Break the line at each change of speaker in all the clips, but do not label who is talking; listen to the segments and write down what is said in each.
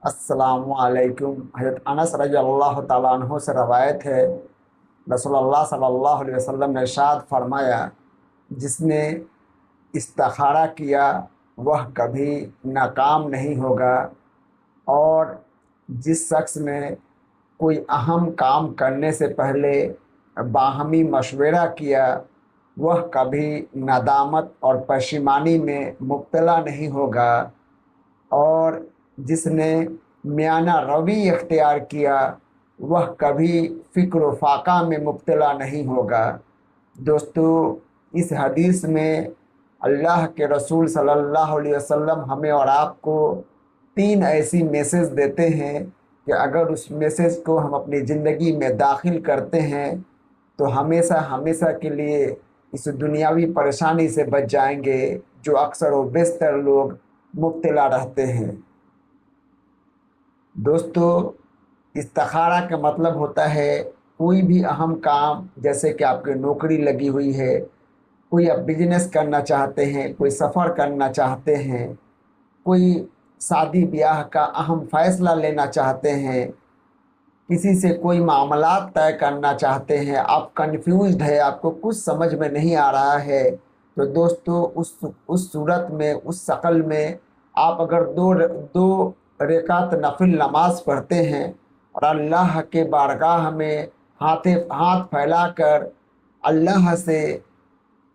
अस्सलामु अलैकुम। हज़रत अनस रज़ी अल्लाह ताला अन्हो से रवायत है, रसूलुल्लाह सल्लल्लाहु अलैहि वसल्लम ने इरशाद फरमाया, जिसने इस्तिखारा किया वह कभी नाकाम नहीं होगा। और जिस शख्स ने कोई अहम काम करने से पहले बाहमी मशवरा किया वह कभी नदामत और परेशानी में मुब्तला नहीं होगा। और जिसने मियाना रवि इख्तियार किया वह कभी फ़िक्र व फाका में मुब्तला नहीं होगा। दोस्तों, इस हदीस में अल्लाह के रसूल सल्लल्लाहु अलैहि वसल्लम हमें और आपको तीन ऐसी मैसेज देते हैं कि अगर उस मैसेज को हम अपनी ज़िंदगी में दाखिल करते हैं तो हमेशा हमेशा के लिए इस दुनियावी परेशानी से बच जाएंगे जो अक्सर व बेशतर लोग मुब्तला रहते हैं। दोस्तों, इस्तिखारा का मतलब होता है कोई भी अहम काम, जैसे कि आपकी नौकरी लगी हुई है, कोई आप बिजनेस करना चाहते हैं, कोई सफ़र करना चाहते हैं, कोई शादी ब्याह का अहम फ़ैसला लेना चाहते हैं, किसी से कोई मामलात तय करना चाहते हैं, आप कंफ्यूज्ड है, आपको कुछ समझ में नहीं आ रहा है, तो दोस्तों उस सूरत में, उस शक्ल में आप अगर दो रकात नफिल नमाज पढ़ते हैं और अल्लाह के बारगाह में हाथ फैलाकर अल्लाह से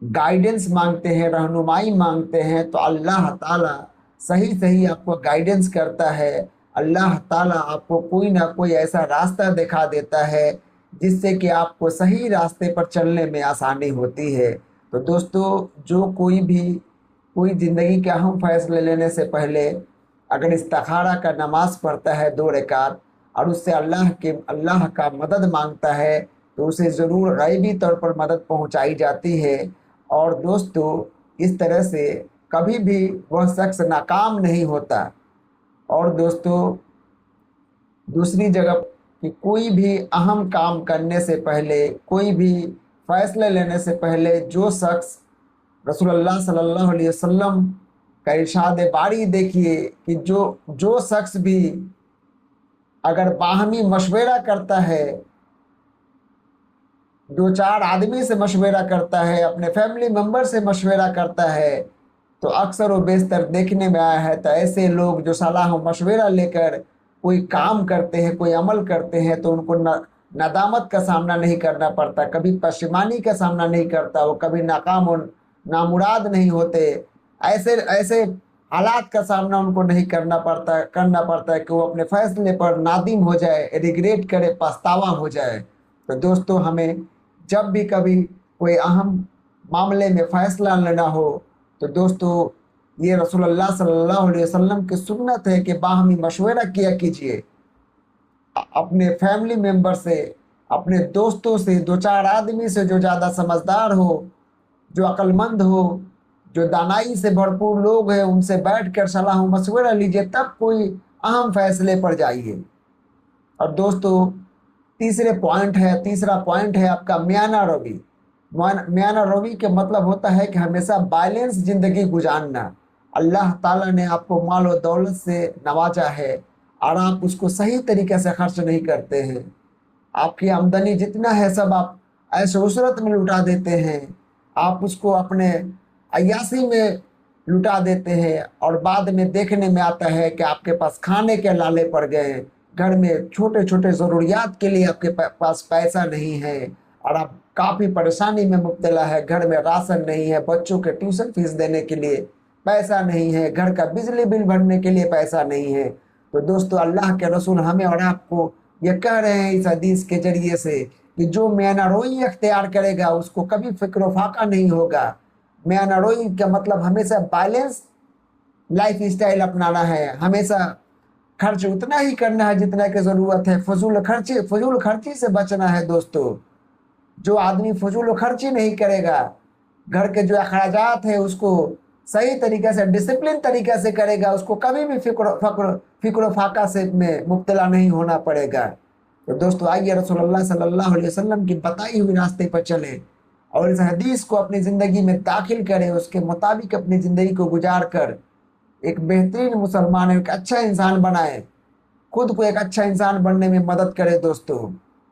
गाइडेंस मांगते हैं, रहनुमाई मांगते हैं, तो अल्लाह ताला सही सही आपको गाइडेंस करता है। अल्लाह ताला आपको कोई ना कोई ऐसा रास्ता दिखा देता है जिससे कि आपको सही रास्ते पर चलने में आसानी होती है। तो दोस्तों, जो कोई ज़िंदगी के अहम फैसले लेने से पहले अगर इस्तिखारा का नमाज पढ़ता है 2 रकात और उससे अल्लाह का मदद मांगता है तो उसे ज़रूर गैबी तौर पर मदद पहुंचाई जाती है। और दोस्तों, इस तरह से कभी भी वह शख्स नाकाम नहीं होता। और दोस्तों, दूसरी जगह कि कोई भी अहम काम करने से पहले, कोई भी फैसले लेने से पहले जो शख्स, रसूलुल्लाह सल्लल्लाहु अलैहि वसल्लम का इरशाद बारी देखिए कि जो शख्स भी अगर बाहमी मशवरा करता है, 2-4 आदमी से मशवरा करता है, अपने फैमिली मेम्बर से मशवरा करता है, तो अक्सर व बेशतर देखने में आया है तो ऐसे लोग जो सलाह मशवरा लेकर कोई काम करते हैं, कोई अमल करते हैं, तो उनको नदामत का सामना नहीं करना पड़ता, कभी परेशानी का सामना नहीं करता, वो कभी नाकाम और नामुराद नहीं होते। ऐसे ऐसे हालात का सामना उनको नहीं करना पड़ता है कि वो अपने फैसले पर नादिम हो जाए, रिग्रेट करे, पछतावा हो जाए। तो दोस्तों, हमें जब भी कभी कोई अहम मामले में फ़ैसला लेना हो तो दोस्तों, ये रसूलुल्लाह सल्लल्लाहु अलैहि वसल्लम की सुन्नत है कि बाहमी मशवरा किया कीजिए अपने फैमिली मेम्बर से, अपने दोस्तों से, 2-4 आदमी से जो ज़्यादा समझदार हो, जो अक्लमंद हो, जो दानाई से भरपूर लोग हैं, उनसे बैठकर सलाह मशवरा लीजिए, तब कोई अहम फैसले पर जाइए। और दोस्तों, तीसरा पॉइंट है आपका मियाना रवि। मियाना रवि के मतलब होता है कि हमेशा बैलेंस ज़िंदगी गुजारना। अल्लाह ताला ने आपको माल और दौलत से नवाजा है और आप उसको सही तरीके से खर्च नहीं करते हैं। आपकी आमदनी जितना है सब आप ऐसे उसरत में लुटा देते हैं, आप उसको अपने अय्यासी में लुटा देते हैं और बाद में देखने में आता है कि आपके पास खाने के लाले पड़ गए, घर में छोटे छोटे ज़रूरियात के लिए आपके पास पैसा नहीं है और आप काफ़ी परेशानी में मुब्तला है। घर में राशन नहीं है, बच्चों के ट्यूशन फीस देने के लिए पैसा नहीं है, घर का बिजली बिल भरने के लिए पैसा नहीं है। तो दोस्तों, अल्लाह के रसूल हमें और आपको ये कह रहे हैं इस हदीस के ज़रिए से कि जो मियाना रोई अख्तियार करेगा उसको कभी फ़िक्र फाका नहीं होगा। मियाना रोई का मतलब हमेशा बैलेंस लाइफ स्टाइल अपनाना है, हमेशा खर्च उतना ही करना है जितना की ज़रूरत है, फजूल खर्ची से बचना है। दोस्तों, जो आदमी फजूल खर्ची नहीं करेगा, घर के जो अखराजात है उसको सही तरीके से, डिसिप्लिन तरीके से करेगा, उसको कभी भी फिक्र फाका से में मुब्तला नहीं होना पड़ेगा। तो दोस्तों, आइए रसूलुल्लाह सल्लल्लाहु अलैहि वसल्लम की बताई हुई रास्ते पर चलें और इस हदीस को अपनी ज़िंदगी में दाखिल करें, उसके मुताबिक अपनी ज़िंदगी को गुजार कर एक बेहतरीन मुसलमान, एक अच्छा इंसान बनाएं خود کو ایک اچھا انسان بننے میں مدد کرے دوستوں،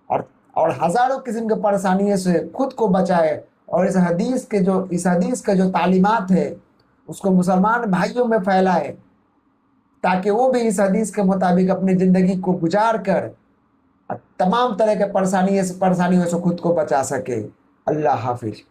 اور ہزاروں قسم کے پریشانیوں سے خود کو بچائے، اور اس حدیث کے جو تعلیمات ہے اس کو مسلمان بھائیوں میں پھیلائے، تاکہ وہ بھی اس حدیث کے مطابق اپنی زندگی کو گزار کر تمام طرح کے پریشانیوں سے خود کو بچا سکے۔ اللہ حافظ۔